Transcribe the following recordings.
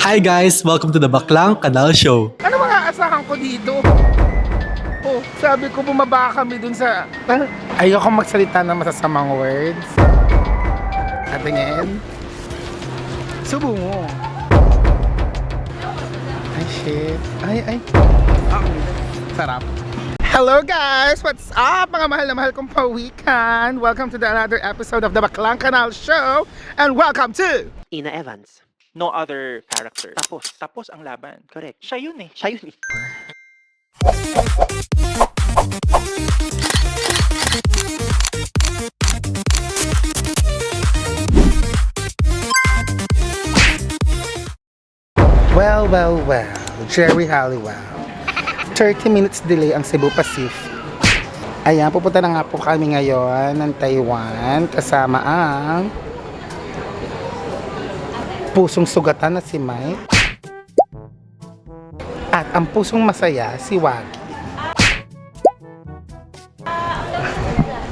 Hi guys! Welcome to the Baklang Kanal Show. Ano mga asahan ko dito? Oh, sabi ko bumaba kami dun sa... Ayoko magsalita ng masasamang words. Katingin. Subo mo. Ay, shit. Ay. Sarap. Hello guys! What's up mga mahal na mahal kong pawikan? Welcome to another episode of the Baklang Kanal Show. And welcome to... Ina Evans. No other character. Tapos ang laban. Correct. Siya yun eh. Siya yun eh. Well. Jerry Halliwell. 30 minutes delay ang Cebu Pacific. Ayan, pupunta na nga po kami ngayon ng Taiwan kasama ang pusong sugatan na si Mike at ang pusong masaya si Wagi.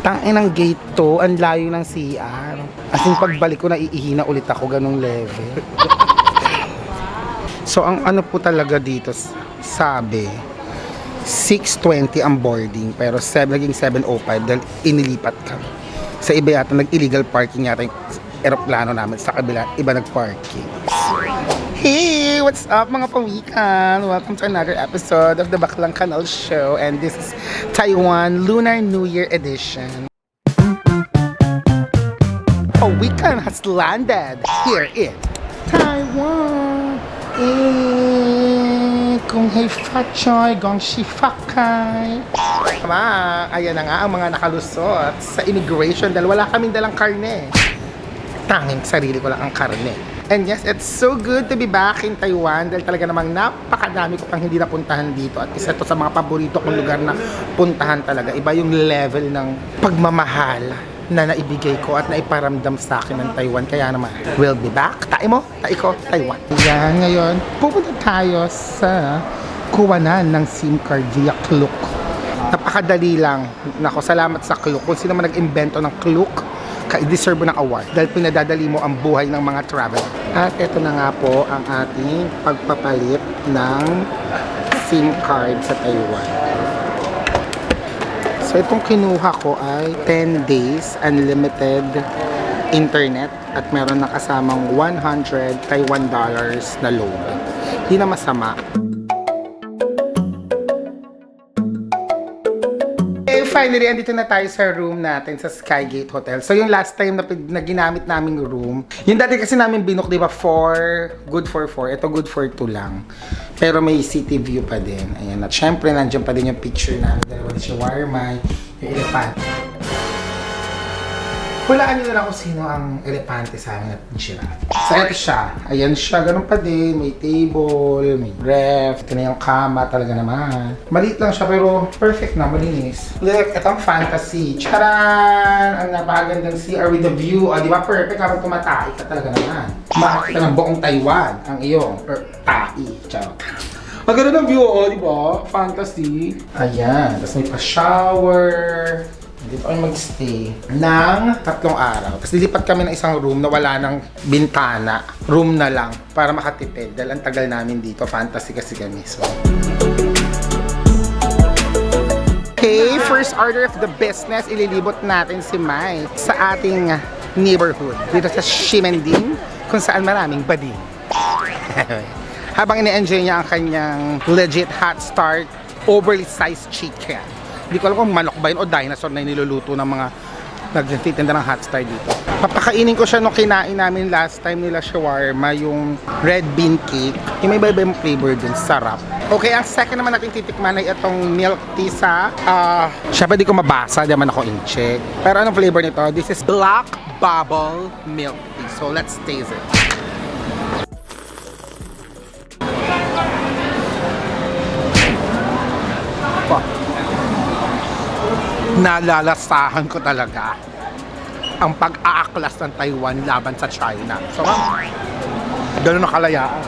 Tangin ng gate to, ang layo ng CR. As in pagbalik ko naiihina ulit ako ganong level. So ang ano po talaga dito, sabi 6:20 ang boarding pero naging 7:05 dahil inilipat kami. Sa iba yata nag-illegal parking yata yung eroplano namin, sa kabila iba nag-parking. Hey! What's up mga pawikan? Welcome to another episode of the Baklang Kanal Show, and this is Taiwan Lunar New Year edition. Pawikan has landed here in Taiwan. Kung hey fachoy, gong shi fakay. Tama, ayan na nga ang mga nakalusot sa immigration dahil wala kaming dalang karne. Tanging sarili ko lang ang karne. And yes, it's so good to be back in Taiwan dahil talaga namang napakadami ko pang hindi napuntahan dito at isa to sa mga paborito kong lugar na puntahan talaga. Iba yung level ng pagmamahal na naibigay ko at naiparamdam sa akin ng Taiwan. Kaya naman, we'll be back. Tai ko, Taiwan. Yan, ngayon, pupunta tayo sa kuwanan ng SIM card via Klook. Napakadali lang. Nako, salamat sa Klook. Kung sino man nag-invento ng Klook, deserve mo ng award dahil pinadadali mo ang buhay ng mga traveler. At ito na nga po ang ating pagpapalit ng SIM card sa Taiwan. So itong kinuha ko ay 10 days unlimited internet at meron na kasamang 100 Taiwan dollars na load. Hindi na masama. Finally, andito na tayo sa room natin sa Skygate Hotel. So, yung last time na ginamit naming room, yung dati kasi namin binook, di ba, good for 4. Ito good for 2 lang. Pero may city view pa din. Ayan. At syempre, nandiyan pa din yung picture namin. Dalawa ni shawarma, yung elephant. Hulaan nyo na lang kung sino ang elepante sa amin at giraffe. So, ito siya. Ayan siya. Ganun pa din. May table, may ref. Ito na yung kama talaga naman. Maliit lang siya pero perfect na. Malinis. Look, ito ang fantasy. Charan! Ang napakagandang CR with the view. Di ba perfect habang tumatay ka talaga naman. Makakita ng buong Taiwan ang iyong tai. Ciao. Ang ganda ng view, di ba? Fantasy. Ayan. Tapos may pa-shower. Dito kami mag-stay ng 3 araw. Tapos lilipat kami ng isang room na wala ng bintana. Room na lang para makatipid. Dahil ang tagal namin dito. Fantasy kasi kami. So. Okay, first order of the business. Ililibot natin si Mai sa ating neighborhood. Dito sa Ximending, kung saan maraming bading. Habang ini-enjoy niya ang kanyang legit hot start, overly sized chicken. Hindi ko alam kung manok ba yun o dinosaur na niluluto ng mga nagtitinda ng hot star dito. Papakainin ko siya nung kinain namin last time nila shawarma, yung red bean cake. Yung may iba yung flavor din, sarap. Okay, ang second naman natin titikman ay itong milk tea sa, syempre di ko mabasa, di naman ako in-check. Pero anong flavor nito? This is black bubble milk tea. So let's taste it. Nalalasahan ko talaga ang pag-aaklas ng Taiwan laban sa China. So, gano'n na kalayaan.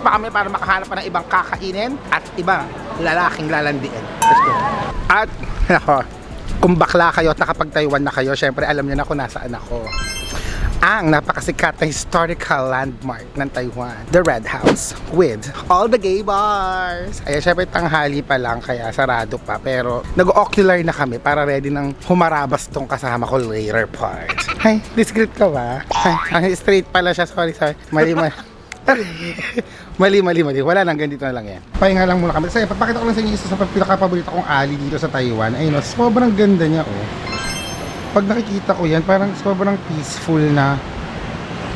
Pa kami para makahanap pa ng ibang kakainin at iba lalaking lalandiin. Let's go. At, kung bakla kayo at nakapag-Taiwan na kayo, syempre alam niyo na kung nasaan ako. ang napakasikat na historical landmark ng Taiwan, the Red House, with all the gay bars. Ay, syempre tanghali pa lang kaya sarado pa, pero nag-ocular na kami para ready nang humarabas tong kasama ko later part. Ay, discreet ka ba? Ay, straight pala siya, sorry. Mali. Mali. Wala nang ganito na lang yan. Pahinga lang muna kami. Kasi papakita ko lang sa inyo isa sa pinaka-paborito kong alley dito sa Taiwan. Ayun, sobrang ganda niya, oh. Pag nakikita ko yan, parang sobrang peaceful na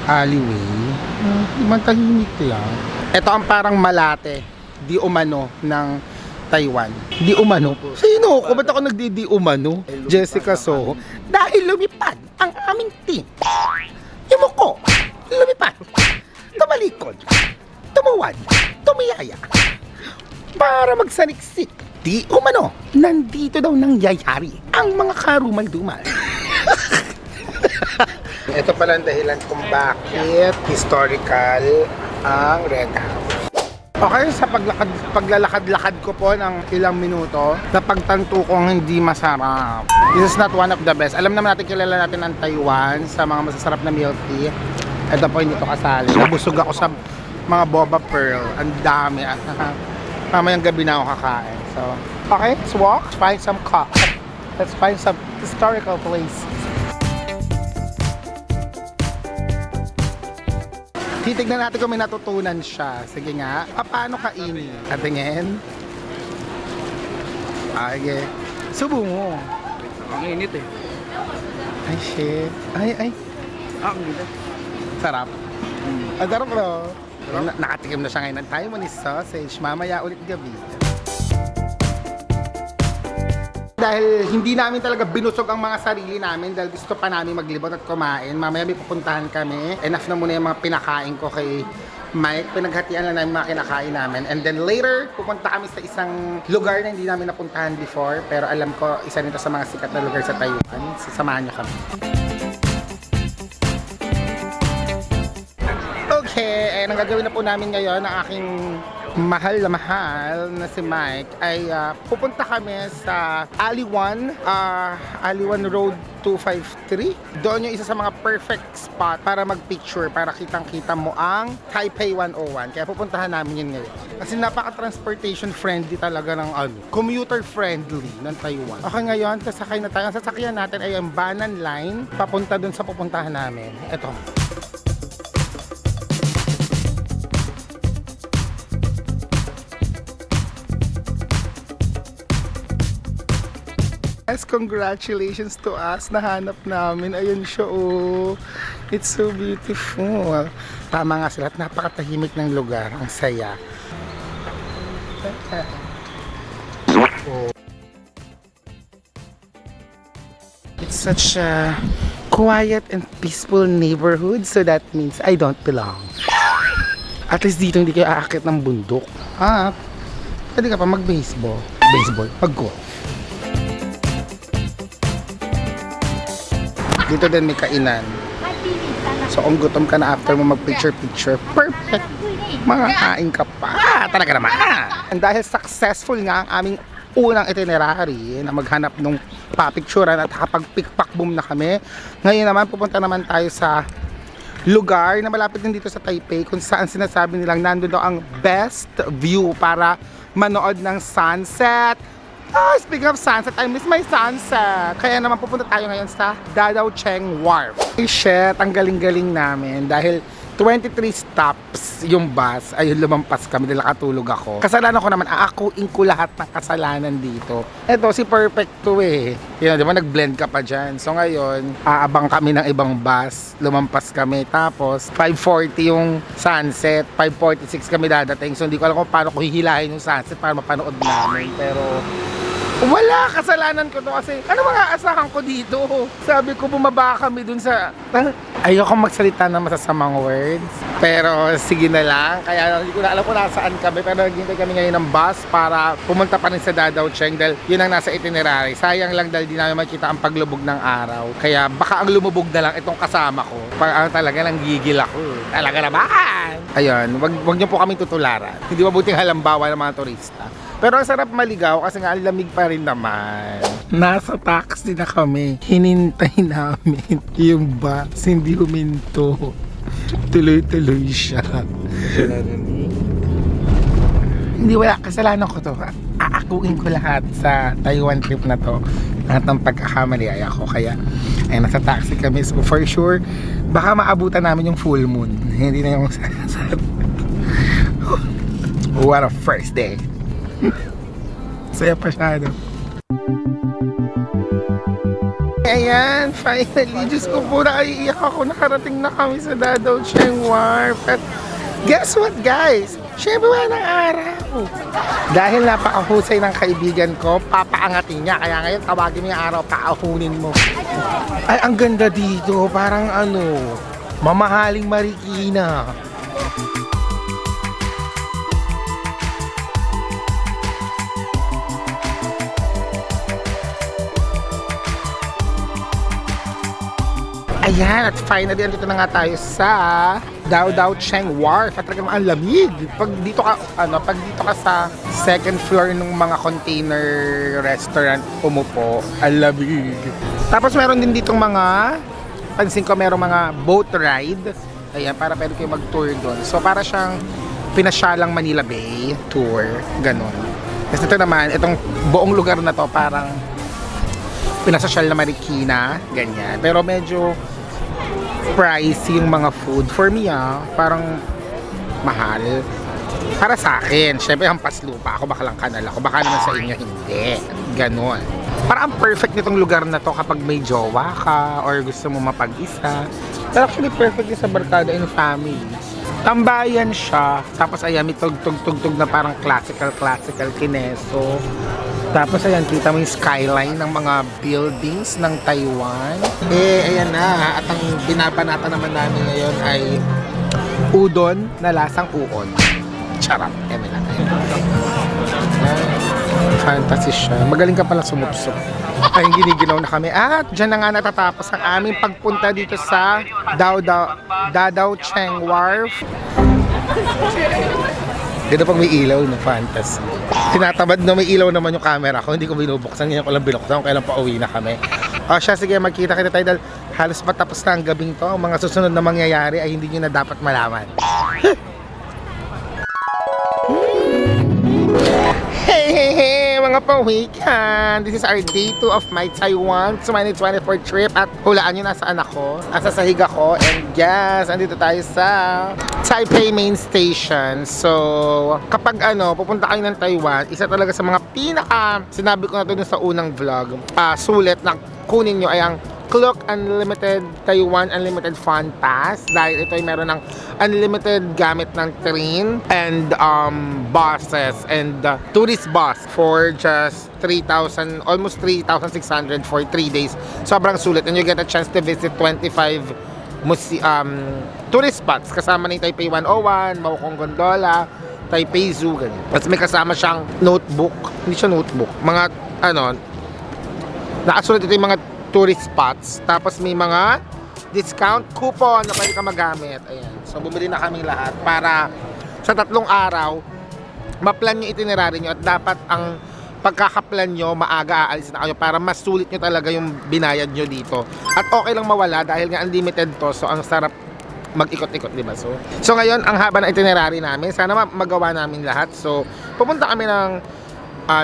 alleyway. Tahimik lang. Ito ang parang Malate, di umano ng Taiwan. Di umano. Sino ko? Ba't ako nagdi-di umano? Jessica Soho. Dahil lumipad ang aming team. Yumuko. Lumipad. Tumalikod. Tumuwad. Tumiyaya. Para magsaniksik. Di umano, nandito daw nangyayari ang mga karumal-dumal. Ito pala ang dahilan kung bakit historical ang Red House. Okay, sa paglalakad-lakad ko po ng ilang minuto, napagtanto kong hindi masarap. This is not one of the best. Alam naman natin, kilala natin ang Taiwan sa mga masasarap na milk tea. Ito po hindi to kasali. Nabusog ako sa mga boba pearl. Ang dami. Mamayang gabi na ako kakain. So, okay, let's walk. Let's find some coffee. Let's find some historical places. Titignan natin kung may natutunan siya. Sige nga. Paano kainin? Katingin. Okay. Subo mo. Ang init eh. Ay, shit. Ay. Ang init. Sarap. Ang sarap, bro. Nakatikim na siya ngayon ng Taiwanese sausage. Mamaya ulit gabi. Dahil hindi namin talaga binusog ang mga sarili namin dahil gusto pa namin maglibot at kumain. Mamaya may pupuntahan kami. Enough na muna yung mga pinakain ko kay Mike. Pinaghatian lang namin mga kinakain namin. And then later, pupunta kami sa isang lugar na hindi namin napuntahan before. Pero alam ko, isa nito sa mga sikat na lugar sa Taiwan. Sasamahan niyo kami. Okay, ang gagawin na po namin ngayon ang aking mahal na si Mike ay pupunta kami sa Ali 1 Road 253. Doon yung isa sa mga perfect spot para mag-picture, para kitang-kita mo ang Taipei 101. Kaya pupuntahan namin yun ngayon. Kasi napaka-transportation friendly talaga ng commuter friendly ng Taiwan. Okay, ngayon, sasakay na tayo. Ang sasakyan natin ay ang Banan Line papunta doon sa pupuntahan namin. Ito. Yes, congratulations to us. Nahanap namin. Ayun siya, oh. It's so beautiful. Tama nga sila at napakatahimik ng lugar. Ang saya. Oh. It's such a quiet and peaceful neighborhood, so that means I don't belong. At least dito hindi kayo aakit ng bundok. Pwede ka pa mag-baseball. Mag-golf. Dito din may kainan. So kung gutom ka na after mo mag-picture, perfect. Makakain ka pa. Talaga naman. And dahil successful nga ang aming unang itinerary na maghanap nung papicturean at kapag-pick-pack boom na kami, ngayon naman pupunta naman tayo sa lugar na malapit din dito sa Taipei kung saan sinasabi nilang nandun daw ang best view para manood ng sunset. Speaking of sunset, I miss my sunset. Kaya naman pupunta tayo ngayon sa Dadaocheng Wharf. Ay shit, ang galing-galing namin dahil 23 stops yung bus. Ayun, lumampas kami dahil nakatulog ako. Kasalanan ko naman, aakuin ko lahat ng kasalanan dito. Eto, si Perfect to eh. Yun, di ba, nag-blend ka pa dyan. So ngayon, aabang kami ng ibang bus. Lumampas kami. Tapos, 5:40 yung sunset. 5:46 kami dadating. So hindi ko alam kung paano ko hihilahin yung sunset para mapanood namin. Pero wala, kasalanan ko to kasi ano mga asahan ko dito? Sabi ko bumaba kami dun sa ayoko magsalita ng masasamang words, pero sige na lang. Kaya hindi ko na alam kung nasaan kami, pero naghintay kami ngayon ng bus para pumunta pa rin sa Dadaocheng dahil yun ang nasa itinerary. Sayang lang dahil di namin makita ang paglubog ng araw, kaya baka ang lumubog na lang itong kasama ko. Talaga lang gigil ako. Talaga naman. Ayun, wag niyo po kaming tutularan. Hindi mabuting halimbawa ng mga turista. Pero ang sarap maligaw kasi nga ang lamig pa rin naman. Nasa taxi na kami. Hinintay namin yung bus, hindi huminto. Tuloy-tuloy siya. Hindi, wala. Kasalanan ko to. Aakuin ko lahat sa Taiwan trip na to. Lahat ng pagkakamali ay ako. Kaya, ay nasa taxi kami. So, for sure, baka maabutan namin yung full moon. Hindi na yung what a first day. Saya pa siya, no? Ayan, finally, Diyos ko po, naiiyak ako. Nakarating na kami sa Dadao Cheng Wharf. At guess what, guys? Siyempre, wala ng araw. Dahil napakahusay ng kaibigan ko, papaangatin niya. Kaya ngayon, tawagin mo yung araw, paahunin mo. Ay, ang ganda dito. Parang mamahaling Marikina. Ayan, at finally, andito na nga tayo sa Dadao Cheng Wharf. At talagang ang lamig. Pag dito ka sa second floor ng mga container restaurant, umupo, ang lamig. Tapos meron din ditong pansin ko merong mga boat ride. Ayan, para pwede kayo mag-tour doon. So, para siyang pinasyalang Manila Bay tour, ganon. Kasi ito naman, itong buong lugar na to, parang pinasosyal na Marikina, ganyan. Pero medyo pricey yung mga food. For me, parang mahal. Para sa akin, syempre hampas lupa ako, baka lang kanal ako, baka naman sa inyo hindi. Ganon. Parang perfect nitong lugar na to kapag may jowa ka or gusto mo mapag-isa. Pero actually perfect din sa barkada and family. Tambayan siya. Tapos ayan, may tugtog na parang classical kineso. Tapos ayan, kita mo yung skyline ng mga buildings ng Taiwan. Ayan na. At ang binabanata naman namin ngayon ay udon na lasang uon. Charap. Eme lang. Fantasy siya. Magaling ka pala sumupsok. Ay, giniginaw na kami. At dyan na nga natatapos ang aming pagpunta dito sa Dadao Cheng Wharf. Dito pag may ilaw na fantasy. Tinatabad na may ilaw naman yung camera ko. Hindi ko binubuksan. Ngayon ko lang binuksan. Kailan pa uwi na kami. O siya, sige, magkita kita tayo dahil halos matapos na ang gabing to. Ang mga susunod na mangyayari ay hindi nyo na dapat malaman. Hey, mga pawikan! This is our day 2 of my Taiwan 2024 trip. At hulaan nyo, nasaan ako? Nasa sahig ako. And yes, andito tayo sa Taipei Main Station. So, kapag pupunta kayo ng Taiwan, isa talaga sa mga sinabi ko na to dun sa unang vlog, sulit na kunin nyo ay ang Klook Unlimited Taiwan Unlimited Fun Pass. Dahil ito ay meron ng unlimited gamit ng train and buses and tourist bus for just 3,000, almost 3,600 for 3 days. Sobrang sulit, and you get a chance to visit 25 tourist spots kasama ng Taipei 101, Maokong Gondola, Taipei Zoo, ganyan. Tapos may kasama siyang notebook, hindi siya notebook, mga nakasulat ito yung mga tourist spots. Tapos may mga discount coupon na pwede ka magamit. Ayan. So bumili na kami lahat para sa 3 araw ma-plan nyo itinerary nyo, at dapat ang pagkakaplan nyo maaga aalis na kayo para mas sulit nyo talaga yung binayad nyo dito. At okay lang mawala dahil nga unlimited to, so ang sarap mag-ikot-ikot, diba? So ngayon, ang haba ng itinerary namin, sana magawa namin lahat. So pupunta kami ng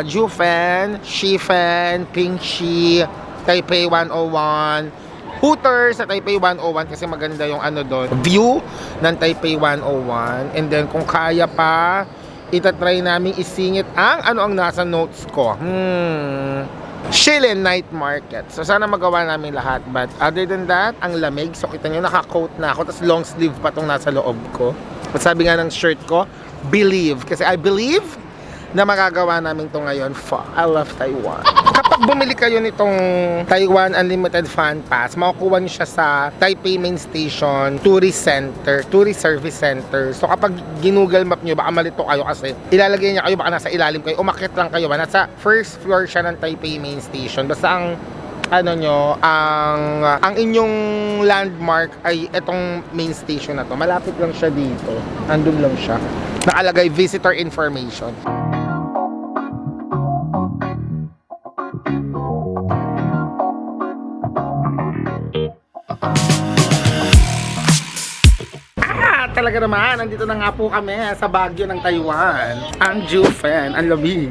Jufen, Shifen, Pingxi, Taipei 101, Hooters sa Taipei 101 kasi maganda yung doon, view ng Taipei 101. And then kung kaya pa, itatry namin isingit ang nasa notes ko. Shilin Night Market. So sana magawa namin lahat. But other than that, ang lamig. So kita nyo, naka-coat na ako. Tapos long sleeve pa tong nasa loob ko. At sabi nga ng shirt ko, believe. Kasi I believe na magagawa namin to ngayon. I love Taiwan. Kapag bumili kayo nitong Taiwan Unlimited Fun Pass, makukuha niyo siya sa Taipei Main Station Tourist Service Center. So kapag ginoogle map niyo, baka malito kayo kasi ilalagay niya kayo, baka nasa ilalim kayo, umakyat lang kayo, nasa first floor siya ng Taipei Main Station. Basta ang ang inyong landmark ay itong main station na to. Malapit lang siya dito. Andun lang siya. Nakalagay visitor information. talaga naman, nandito na nga po kami sa Baguio ng Taiwan. Ang Jufen, ang lamig.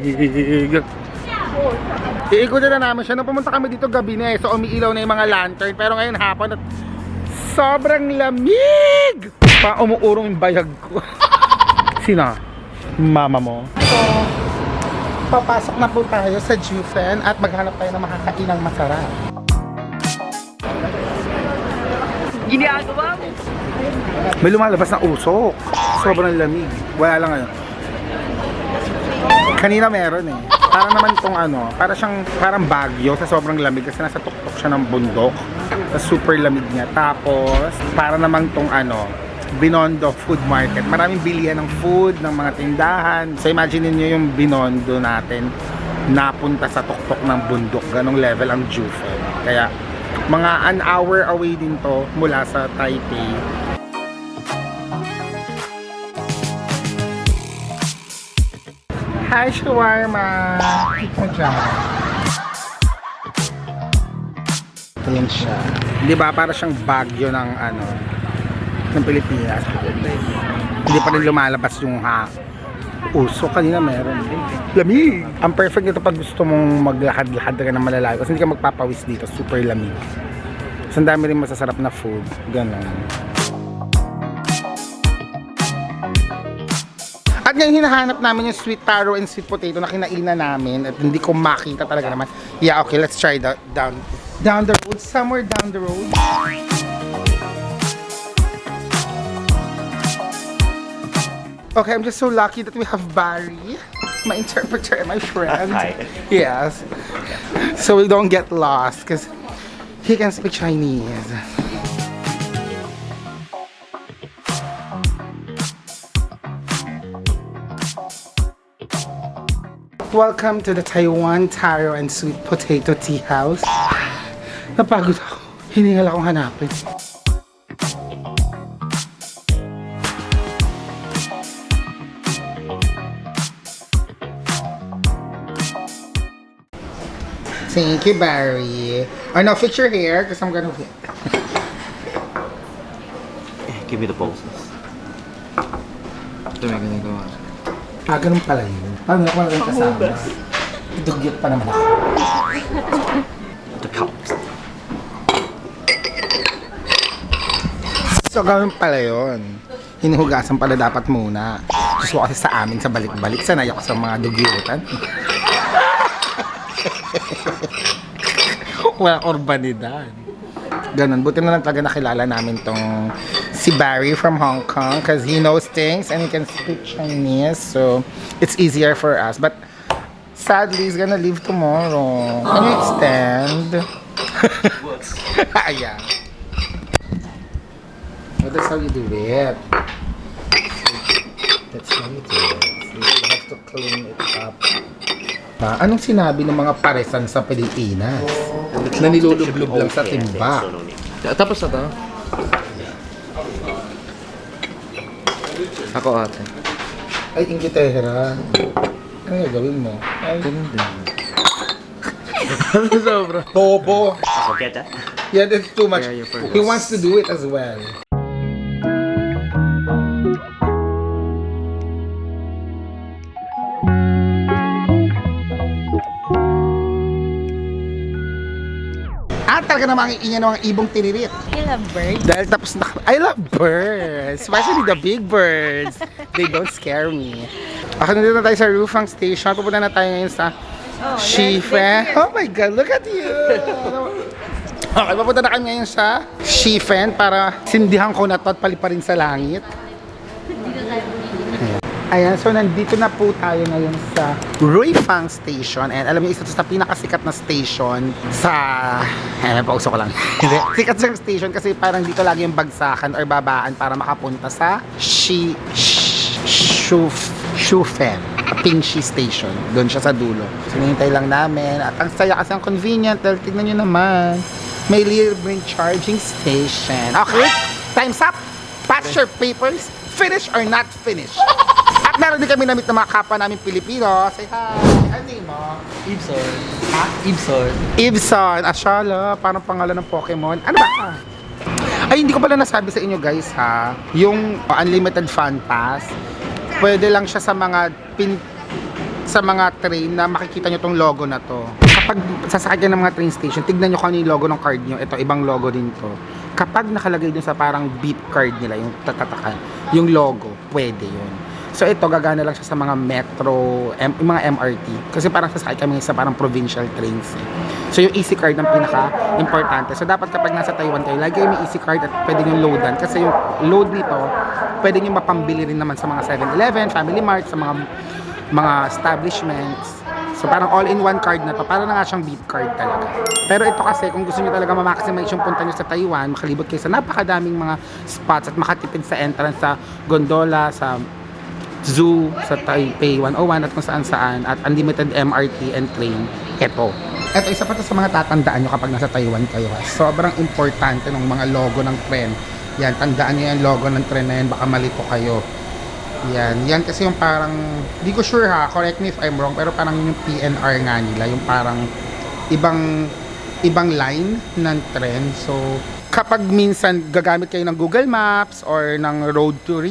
Iikutin na namin siya. Nung pumunta kami dito gabi na so umiilaw na yung mga lantern. Pero ngayon hapon at sobrang lamig! Umuurong yung bayag ko. Sino? Mama mo. So, papasok na po tayo sa Jufen at maghanap tayo ng makakainang masarap. Ginagawa mo. May lumalabas na usok. Sobrang lamig. Wala lang ngayon. Kanina meron eh. Parang naman tong parang Baguio sa sobrang lamig kasi nasa tuktok siya ng bundok. Sa super lamig niya. Tapos, para naman tong Binondo Food Market. Maraming bilihan ng food, ng mga tindahan. So imagine niyo yung Binondo natin napunta sa tuktok ng bundok. Ganong level ang Jufen. Kaya, mga an hour away din to mula sa Taipei. Hi, shawarma! Ito dyan. Ito yan siya. Di ba? Para siyang Baguio ng ng Pilipinas. Hindi pa rin lumalabas yung uso. Kanina meron. Lamig! Ang perfect nito pag gusto mong maglakad-lakad ka ng malalayo kasi hindi ka magpapawis dito. Super lamig. So, ang dami rin masasarap na food. Ganon. At ngayon hinahanap namin yung sweet taro and sweet potato na kinainan namin at hindi ko makita talaga naman. Yeah, okay, let's try that down the road. Somewhere down the road. Okay, I'm just so lucky that we have Barry, my interpreter and my friend. Hi. Yes. So we don't get lost because he can speak Chinese. Welcome to the Taiwan Taro and Sweet Potato Tea House. Napagod ako. Hiningal akong hanapin. Thank you, Barry. Oh no, fix your hair because I'm gonna win. Give me the pulses. Ito may ginagawa. Ganun pala yun. Paano ako lang kasama? Dugyot pa naman ako. The cups. So, ganun pala yun. Hinuhugasan pala dapat muna. Gusto ko kasi sa amin sa balik-balik. Sanay ako sa mga dugyutan. Walang urbanidad. Ganun. Buti na lang talaga nakilala namin tong si Barry from Hong Kong because he knows things and he can speak Chinese. So, it's easier for us. But, sadly, he's gonna leave tomorrow. Can you extend? Ayan. Well, that's how you do it. That's how you do it. So, you have to clean it up. Anong sinabi ng mga paresan sa Pilipinas? Na nilulublob lang sa timba. Tapos na to? Ako ate. Ay, Inglaterra. Ano yung gawin mo? Ay, Ganun din. Ano sobra? bobo. Forget that. Yeah, that's too much. Yeah, you forgot. He wants to do it as well. Talaga namang iingay ng mga ibong tinirit. I love birds. Dahil tapos na I love birds. Especially the big birds. They don't scare me. Okay, nandito na tayo sa Rufang Station. Pupunta na tayo ngayon sa Shifen. Oh my God, look at you! Okay, papunta na kami ngayon sa Shifen para sindihan ko na to at paliparin sa langit. Ayan, so nandito na po tayo ngayon sa Ruifang Station and alam niyo, isa to sa pinakasikat na station sa... pauso ko lang. Sikat sa station kasi parang dito lagi yung bagsakan or babaan para makapunta sa Shufen, Pingxi Station. Doon siya sa dulo. So hinihintay lang namin at ang saya kasi ang convenient dahil tignan nyo naman. May libreng charging station. Okay, time's up! Pass your papers, finish or not finish. At meron din kami namit na mga kapwa namin Pilipino. Say hi! Ano name mo? Ibson. Ha? Ibson. Ibson. Ashala. Parang pangalan ng Pokemon. Ano ba? Ay, hindi ko pala nasabi sa inyo guys ha. Yung unlimited fan pass, pwede lang siya sa mga train na makikita nyo tong logo na to. Kapag sasakay ka ng mga train station, tignan nyo kung ano yung logo ng card nyo. Ito, ibang logo din to. Kapag nakalagay dun sa parang beep card nila, yung tatatakan, yung logo, pwede yun. So ito, gagana lang siya sa mga metro, yung mga MRT. Kasi parang sasakay kami sa parang provincial trains eh. So yung EC card ang pinaka-importante. So dapat kapag nasa Taiwan kayo, lagi may EC card at pwede nyo loadan. Kasi yung load nito, pwede nyo mapambili rin naman sa mga 7-Eleven, Family Mart, sa mga establishments. So parang all-in-one card na to. Parang na nga siyang beep card talaga. Pero ito kasi, kung gusto nyo talaga ma-maximize yung punta nyo sa Taiwan, makalibot kayo sa napakadaming mga spots at makatipid sa entrance sa gondola, sa zoo, sa Taipei 101 at kung saan-saan at unlimited MRT and train. Ito, isa pa to sa mga tatandaan nyo kapag nasa Taiwan kayo. Sobrang importante ng mga logo ng tren. Yan, tandaan nyo yung logo ng tren na yan, baka malito kayo. Yan kasi yung parang, di ko sure ha, correct me if I'm wrong, pero parang yung PNR nga nila, yung parang ibang line ng tren. So, kapag minsan gagamit kayo ng Google Maps or ng Roam to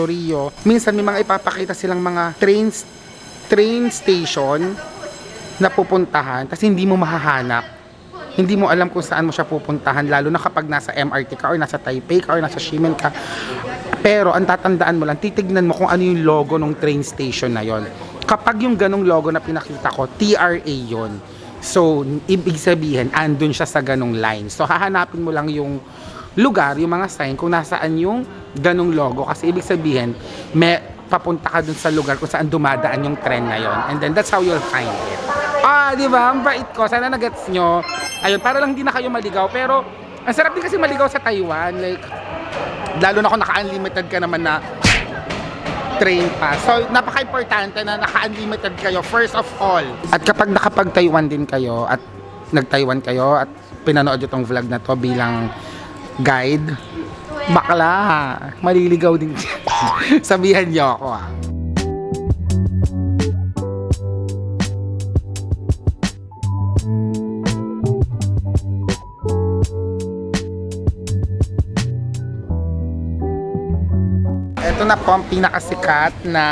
Rio, minsan may mga ipapakita silang mga train station na pupuntahan, kasi hindi mo mahahanap. Hindi mo alam kung saan mo siya pupuntahan, lalo na kapag nasa MRT ka or nasa Taipei ka or nasa Ximen ka. Pero ang tatandaan mo lang, titignan mo kung ano yung logo ng train station na yon. Kapag yung ganong logo na pinakita ko, TRA yon. So, ibig sabihin, andun siya sa ganong line. So, hahanapin mo lang yung lugar, yung mga sign, kung nasaan yung ganong logo. Kasi ibig sabihin, may papunta ka dun sa lugar kung saan dumadaan yung tren na yon. And then, that's how you'll find it. Di ba? Ang bait ko. Sana nagets nyo. Ayun, para lang hindi na kayo maligaw. Pero, ang sarap din kasi maligaw sa Taiwan. Like, lalo na kung naka-unlimited ka naman na train pass. So, napaka-importante na naka-unlimited kayo, first of all. At kapag nakapag-Taiwan din kayo, at nag-Taiwan kayo, at pinanood itong vlog na to bilang guide, bakla, maliligaw din. Sabihan niyo ako ha. Ito na po ang pinakasikat na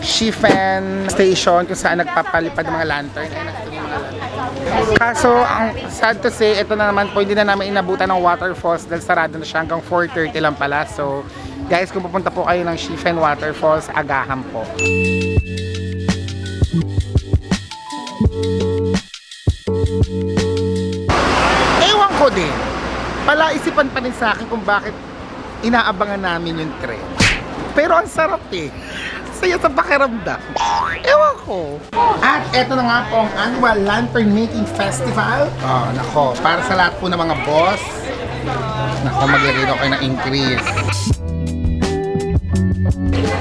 Shifen Station kung saan nagpapalipad ng mga lantern. Kaso, ang sad to say, ito na naman po, hindi na namin inabutan ng waterfalls dahil sarado na siya hanggang 4:30 lang pala. So, guys, kung pupunta po kayo ng Shifen Waterfalls, agahan po. Ewan ko din. Palaisipan pa rin sa akin kung bakit inaabangan namin yung tren. Pero ang sarap eh. Saya sa pakiramdam. Ewan ko. At eto na nga po ang Annual Lantern Making Festival. Nako, para sa lahat po ng mga boss. Nako, mag-read ako ng increase.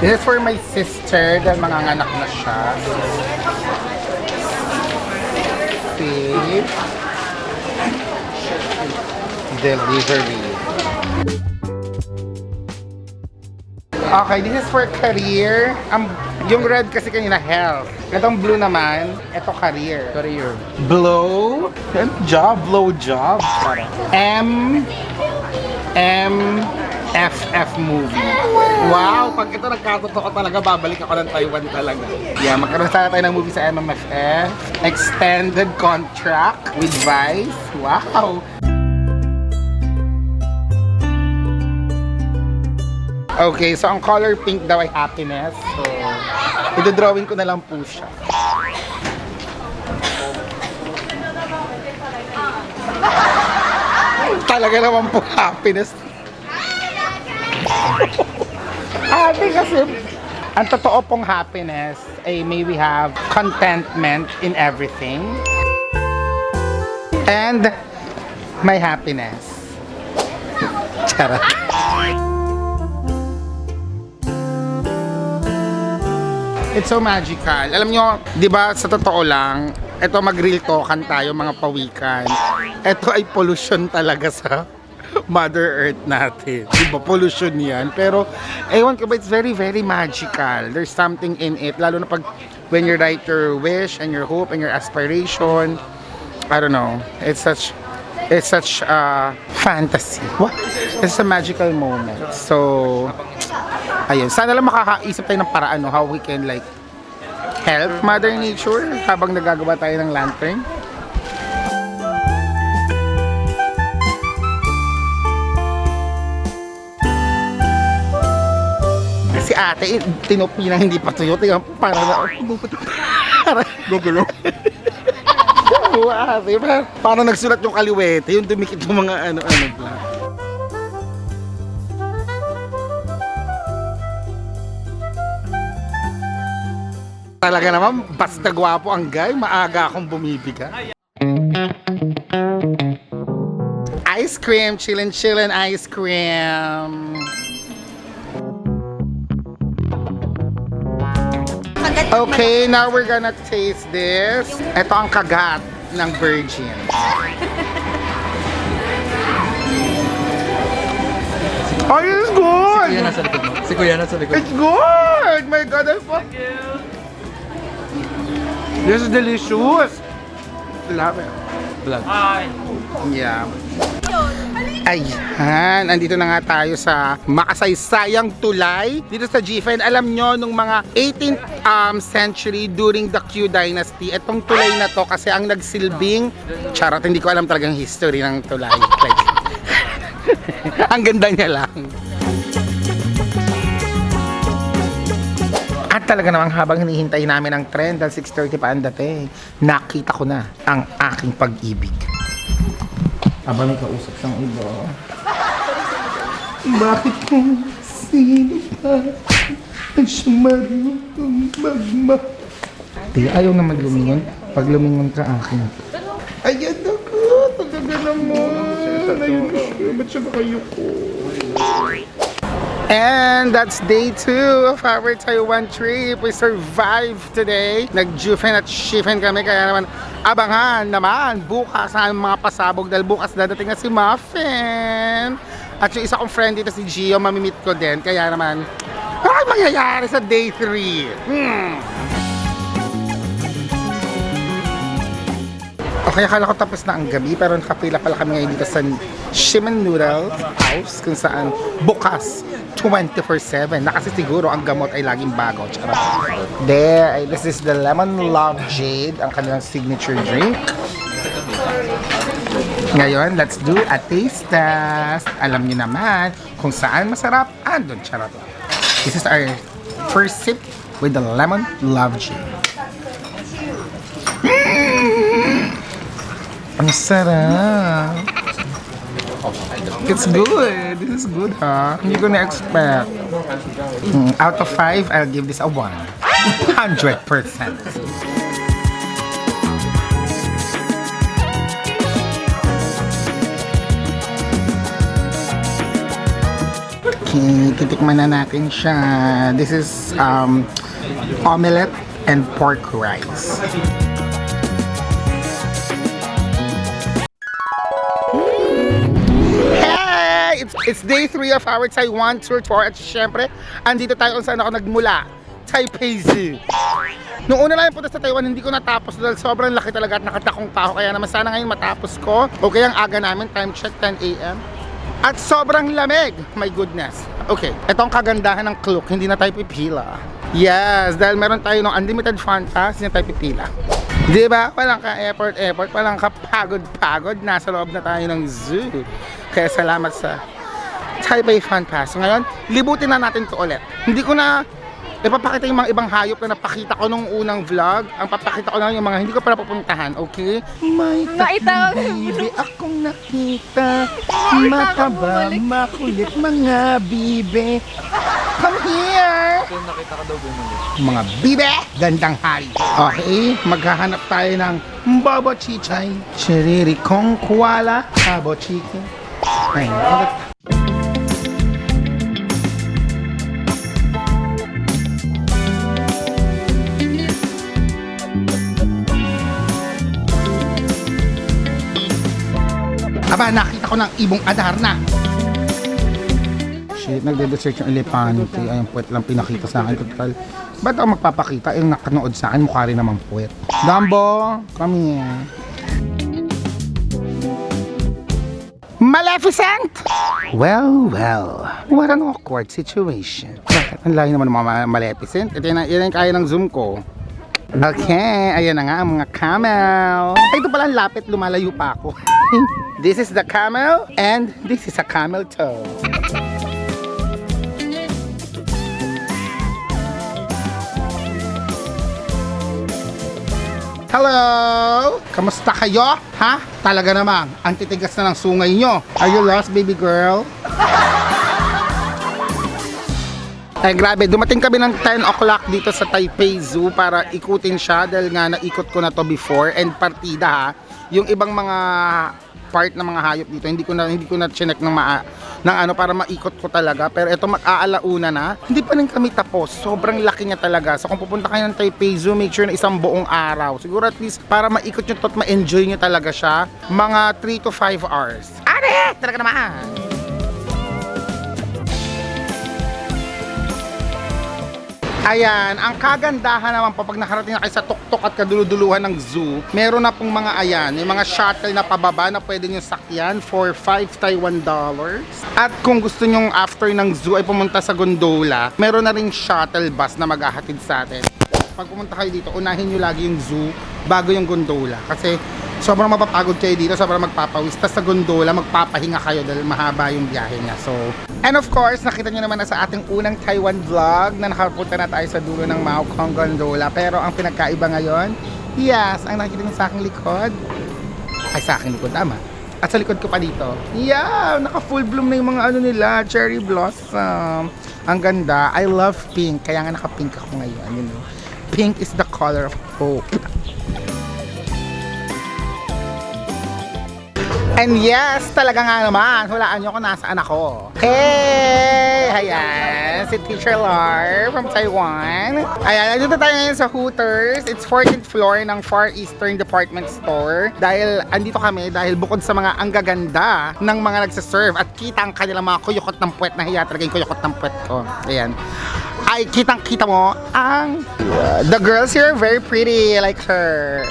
This is for my sister dahil mga anak na siya. Safe. Delivery. Okay, this is for career. Yung red kasi kanina, health. Itong blue naman, ito career. Blow. Job, blow job. MFF movie. Wow, pag ito nagkatotoo talaga, babalik ako ng Taiwan talaga. Yeah, magkaroon sana tayo ng movie sa MMFF. Extended contract with Vice. Wow. Okay, so ang color pink daw ay happiness. So, i-drawing ko na lang po siya. Talaga naman po happiness. Happy kasi, ang totoo pong happiness ay may we have contentment in everything. And my happiness. Charot. It's so magical. Alam nyo, di ba sa totoo lang, ito mag-real talkan tayo mga pawikan. Ito ay pollution talaga sa Mother Earth natin. Di ba? Pollution yan. Pero, ewan ko ba, it's very, very magical. There's something in it. Lalo na pag when you write your wish and your hope and your aspiration. I don't know. It's such It's such a fantasy. What? It's a magical moment. So, ayun. Sana lang makakaisip tayo ng paraan, no, how we can like help Mother Nature habang nagagawa tayo ng lantern. Si ate, tinupi na hindi pa tuyo. Tingnan, para na, para, gugulo. Oo, ate, parang nagsulat yung kaliwete, yung dumikit yung mga ano-ano ba. Talaga naman, basta gwapo ang guy, maaga akong bumibiga. Ice cream, chillin' ice cream. Okay, now we're gonna taste this. Ito ang kagat ng virgin. Oh, it's good! Kuya nasa likod mo. Si Kuya nasa likod. It's good! My God, I fuck. This is delicious. Love it. Vlog. Yeah. Ayan, andito na nga tayo sa makasaysayang tulay dito sa GFN. Alam nyo, nung mga 18th century during the Q Dynasty, itong tulay na to kasi ang nagsilbing, charot, hindi ko alam talagang history ng tulay. Like, ang ganda niya lang. At talaga namang habang hinihintay namin ang trend dahil 6:30 pa ang dating, nakita ko na ang aking pag-ibig. Aba, may kausap siyang iba. Bakit kung sino pa ang siyang marunong magmahal? Ayaw naman lumingon. Pag lumingon ka akin. Ayan ako! Talaga naman! Ayun siya. Ba't siya nakayuko? And that's day 2 of our Taiwan trip. We survived today. Nag-Jufen at Shifen kami. Kaya naman, abangan naman bukas ang mga pasabog dahil bukas dadating na si Muffin. At yung isa kong friend dito si Gio, mamimit ko din. Kaya naman, ay mangyayari sa day 3. Okay, akala ko tapos na ang gabi pero nakapila pala kami ngayon dito sa Shimen Noodles House kung saan bukas 24/7 na kasi siguro ang gamot ay laging bago. Charot. There, this is the Lemon Love Jade, ang kanilang signature drink. Ngayon, let's do a taste test. Alam niyo naman kung saan masarap, andun. Charot. This is our first sip with the Lemon Love Jade. Ang sarap. It's good. This is good, ha? Hindi ko na-expect. Out of 5, I'll give this a 1. 100%. Okay, titikman na natin siya. This is omelette and pork rice. It's day 3 of our Taiwan tour at syempre, andito tayo kung saan ako nagmula. Taipei Zoo. Noong una lang yung punta sa Taiwan, hindi ko natapos dahil sobrang laki talaga at nakatakong pa ako. Kaya naman sana ngayon matapos ko. Okay, ang aga namin, time check 10 AM. At sobrang lamig. My goodness. Okay, ito ang kagandahan ng Klook. Hindi na tayo pipila. Yes, dahil meron tayo ng unlimited fun pass, hindi na tayo pipila. Diba? Walang ka-effort, walang ka-pagod. Nasa loob na tayo ng zoo. Kaya salamat sa Taipei Fun Pass. Ngayon, libutin na natin to ulit. Hindi ko na ipapakita yung mga ibang hayop na napakita ko nung unang vlog. Ang papakita ko lang yung mga hindi ko pa napupuntahan, okay? May tatlong bibi akong nakita. Mataba, makulit mga bibe. Come here! Kung nakita ka daw bumalik. Mga bibe, gandang hari. Okay, maghahanap tayo ng Bobo Chichay. Shiriri kong koala, Bobo Chichay. Ay, aba, nakita ko ng ibong Adarna. Shit, nagde-search yung elepante. Ayun, puwet lang pinakita sa akin. Total, ba't ako magpapakita? Yung nakanood sa akin, mukha rin naman puwet. Dumbo, come here. Maleficent! Well, what an awkward situation. Bakit? Ang layo naman ng mga Maleficent. Ito yan ang kaya ng zoom ko. Okay, ayan na nga ang mga camel. Ay, ito pala ang lapit, lumalayo pa ako. This is the camel and this is a camel toe. Hello! Kamusta kayo? Ha? Talaga naman, ang titigas na ng sungay nyo. Are you lost, baby girl? Ay grabe, dumating kami ng 10 o'clock dito sa Taipei Zoo para ikutin siya dahil nga naikot ko na to before and partida ha. Yung ibang mga part ng mga hayop dito hindi ko na chinek ng ano para maikot ko talaga, pero ito mag-aalauna na. Hindi pa rin kami tapos. Sobrang laki niya talaga. So kung pupunta kayo ng Taipei Zoo, make sure na isang buong araw. Siguro at least para maikot nyo to at ma-enjoy nyo talaga siya. Mga 3 to 5 hours. Are! Talaga naman! Ayan, ang kagandahan naman pag nakarating na kayo sa tuktok at kaduluduluhan ng zoo, meron na pong mga ayan, yung mga shuttle na pababa na pwede nyo sakyan for 5 Taiwan dollars. At kung gusto nyong after ng zoo ay pumunta sa gondola, meron na ring shuttle bus na maghahatid sa atin. Pag pumunta kayo dito, unahin nyo lagi yung zoo bago yung gondola. Kasi sobrang mapapagod kayo dito, sobrang magpapawis. Tapos sa gondola, magpapahinga kayo dahil mahaba yung biyahe niya. So, and of course, nakita nyo naman na sa ating unang Taiwan vlog na nakapunta na tayo sa dulo ng Mao Kong Gondola. Pero ang pinagkaiba ngayon, yes, ang nakikita nyo sa aking likod, ay sa aking likod, tama. At sa likod ko pa dito, yeah, naka full bloom na yung mga ano nila, cherry blossom. Ang ganda. I love pink, kaya nga naka-pink ako ngayon, you know. Pink is the color of hope. And yes, talaga nga naman, hulaan nyo kung nasaan ako. Hey! Ayan, si Teacher Lar from Taiwan. Ayan, nandito tayo ngayon sa Hooters. It's 14th floor ng Far Eastern Department Store. Dahil, andito kami dahil bukod sa mga ang gaganda ng mga nagsaserve at kita ang kanilang mga kuyukot ng puwet na hiya talaga yung kuyukot ng puwet ko. Ayan. Ay, kitang-kita mo ang the girls here are very pretty like her.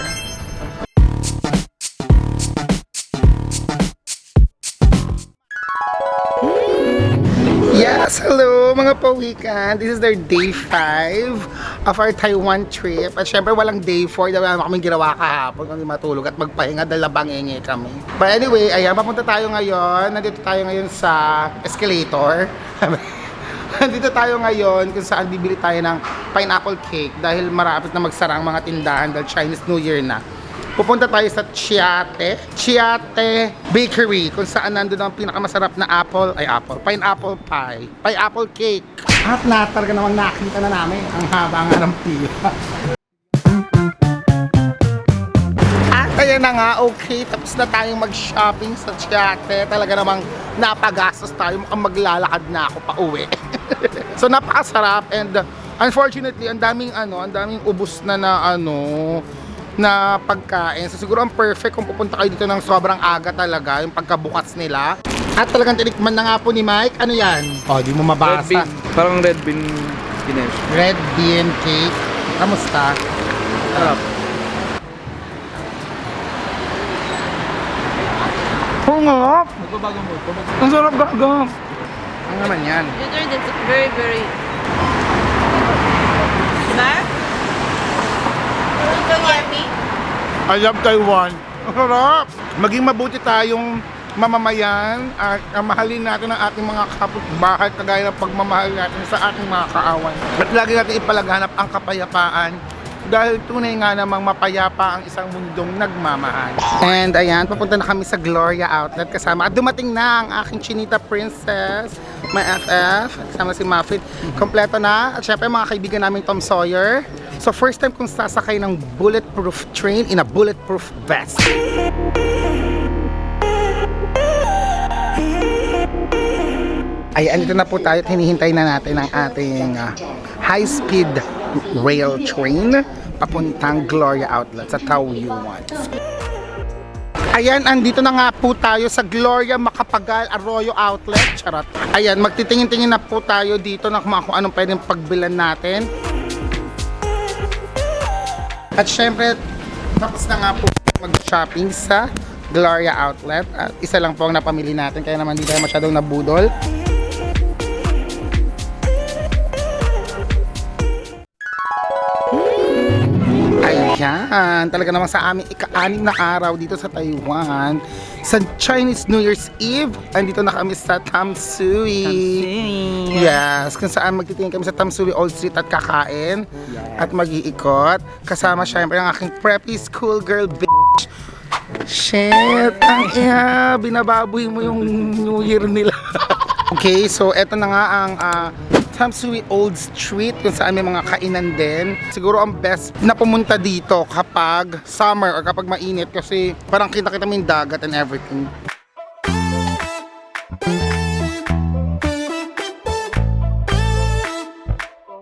Yes, hello mga pawikan. This is their day 5 of our Taiwan trip. At syempre walang day 4 dahil wala kaming ginawa kahapon kami matulog at magpahinga dahil labangingi kami. But anyway, ayan, papunta tayo ngayon. Nandito tayo ngayon sa escalator. Nandito tayo ngayon kung saan bibili tayo ng pineapple cake dahil marapit na magsara ang mga tindahan dahil Chinese New Year na. Pupunta tayo sa Chiate Bakery kung saan nandun ang pinakamasarap na pineapple pie, pineapple cake. At talaga namang nakita na namin ang haba nga ng pila. At ayan na nga, okay, tapos na tayong mag-shopping sa Chiate. Talaga namang napagastos tayo, mukhang maglalakad na ako pa uwi. So napakasarap and unfortunately ang daming ubos na na pagkain. So siguro ang perfect kung pupunta kayo dito ng sobrang aga talaga, yung pagkabukas nila. At talagang tinikman na nga po ni Mike. Ano yan? Oh, di mo mabasa. Red bean. Parang red bean Ganesh. Red bean cake. Kamusta? Sarap. Oo nga. Magbabago mo. Ang sarap gaga. Ano naman yan? You turned it very, very... Diba? Ito yummy. I love Taiwan. Ang sarap. Maging mabuti tayong mamamayan at mahalin natin ang ating mga kapitbahay kagaya ng pagmamahal natin sa ating mga kaaway. At lagi natin ipalaganap ang kapayapaan dahil tunay nga namang mapayapa ang isang mundong nagmamahal. And ayan, papunta na kami sa Gloria Outlet kasama. At dumating na ang aking Chinita Princess, my FF, kasama si Muffet. Kompleto na. At syempre mga kaibigan namin Tom Sawyer. So first time kong sasakay ng bulletproof train in a bulletproof vest. Ayan, dito na po tayo at hinihintay na natin ang ating high-speed rail train papuntang Gloria Outlet sa Taoyuan. Ayan, andito na nga po tayo sa Gloria Macapagal Arroyo Outlet. Charot. Ayan, magtitingin-tingin na po tayo dito na kung anong pwedeng pagbilan natin. At syempre, tapos na nga po mag-shopping sa Gloria Outlet. At isa lang po ang napamili natin, kaya naman di tayo masyadong nabudol. Ayan, talaga naman sa aming ika-6 na araw dito sa Taiwan. Sa Chinese New Year's Eve, andito na kami sa Tamsui. Yes, kung saan magtitingin kami sa Tamsui Old Street at kakain at mag-iikot. Kasama syempre ang aking preppy schoolgirl bitch. Shit, ang iya, binababoy mo yung New Year nila. Okay, so eto na nga ang Tamsui Old Street kung saan may mga kainan din. Siguro ang best na pumunta dito kapag summer or kapag mainit kasi parang kita-kita mo yung dagat and everything.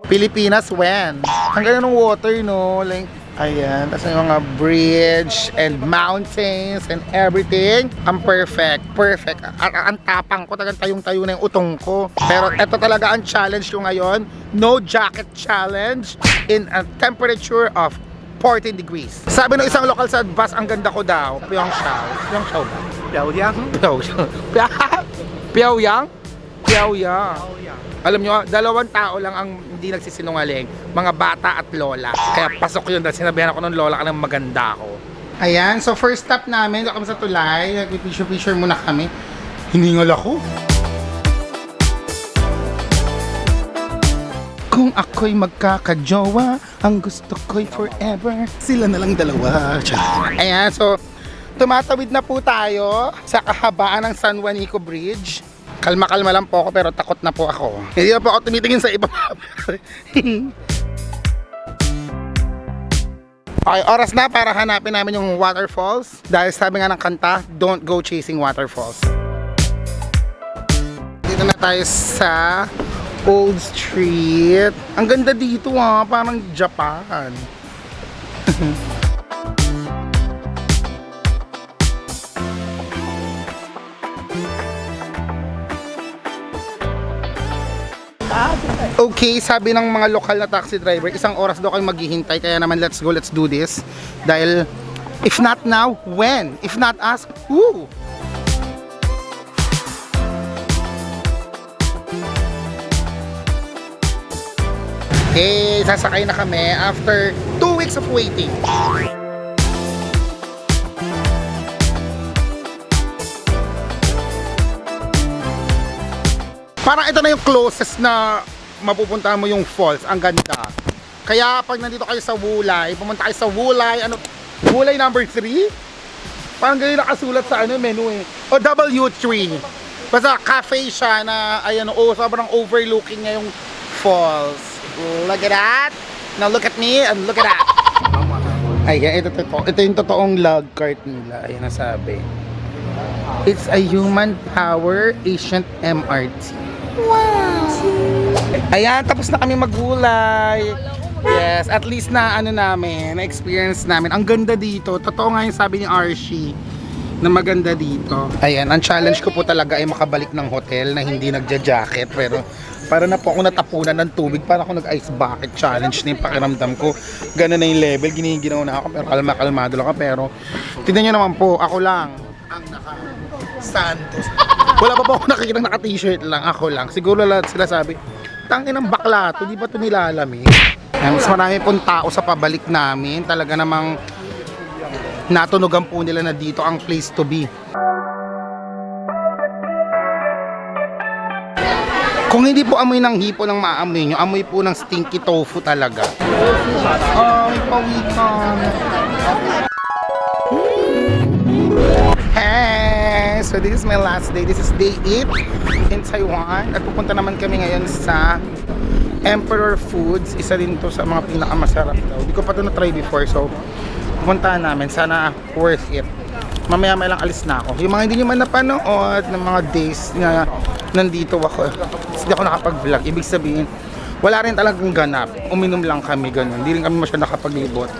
Pilipinas when? Ang ganda ng water, no? Like, ayan, tapos may mga bridge and mountains and everything. Ang perfect, perfect. Ang tapang ko, tagang tayong-tayo na yung utong ko. Pero ito talaga ang challenge ko ngayon. No jacket challenge in a temperature of 14 degrees. Sabi ng isang local sa bus, ang ganda ko daw. Pyeongchang. Pyeongchang ba? Pyongyang? Pyeongchang. Pyongyang? Pyongyang. Alam nyo, 2 tao lang ang hindi nagsisinungaling. Mga bata at lola. Kaya pasok yun dahil sinabihan ako ng lola ka ng maganda ako. Ayan, so first stop namin, kami sa tulay. Nag-picture muna kami. Hiningal ako. Kung ako'y magkakajowa, ang gusto ko'y forever. Sila na lang dalawa. Ayan, so tumatawid na po tayo sa kahabaan ng San Juanico Bridge. Kalma-kalma lang po ako pero takot na po ako. Hindi na po ako tumitingin sa iba. Okay, oras na para hanapin namin yung waterfalls. Dahil sabi nga ng kanta, don't go chasing waterfalls. Dito na tayo sa Old Street. Ang ganda dito parang Japan. Okay, sabi ng mga lokal na taxi driver, 1 oras daw kayo maghihintay, kaya naman let's go, let's do this. Dahil, if not now, when? If not us, who? Hey, sasakay na kami after 2 weeks of waiting. Parang ito na yung closest na mapupuntahan mo yung falls. Ang ganda. Kaya pag nandito kayo sa Wulay, pumunta kayo sa Wulay, Wulay number 3? Parang ganyan nakasulat sa menu eh. O W3. Basta cafe siya na, ayan, sobrang overlooking niya yung falls. Look at that. Now look at me and look at that. Ayan, ito yung totoong log cart nila. Ayan ang sabi. It's a human power ancient MRT. Wow! Ayan, tapos na kami maggulay. Yes, at least na na-experience namin. Ang ganda dito. Totoo nga yung sabi ni Archie na maganda dito. Ayan, ang challenge ko po talaga ay makabalik ng hotel na hindi nagja-jacket. Pero para na po ako natapunan ng tubig. Para ako nag-ice bucket challenge na yung pakiramdam ko. Ganun na yung level. Giniginaw na ako. Pero kalmado lang ako. Pero tignan nyo naman po, ako lang ang naka-Santos. Wala pa po ako nakikita naka-t-shirt lang. Ako lang. Siguro lahat sila sabi, tangin ng bakla to, di ba ito nilalamig? Mas marami pong tao sa pabalik namin. Talaga namang natunugan po nila na dito ang place to be. Kung hindi po amoy ng hipo ng maamoy nyo, amoy po ng stinky tofu talaga. Ay, pawikan. Hey! So this is my last day. This is day 8 in Taiwan. At pupunta naman kami ngayon sa Emperor Foods. Isa din to sa mga pinakamasarap daw. Hindi ko pa ito na-try before. So, pupuntahan namin. Sana worth it. Mamaya-maya lang alis na ako. Yung mga hindi nyo man napanood ng mga days na nandito ako. Hindi ako nakapag-vlog. Ibig sabihin, wala rin talagang ganap. Uminom lang kami ganun. Hindi rin kami masyadong nakapaglibot.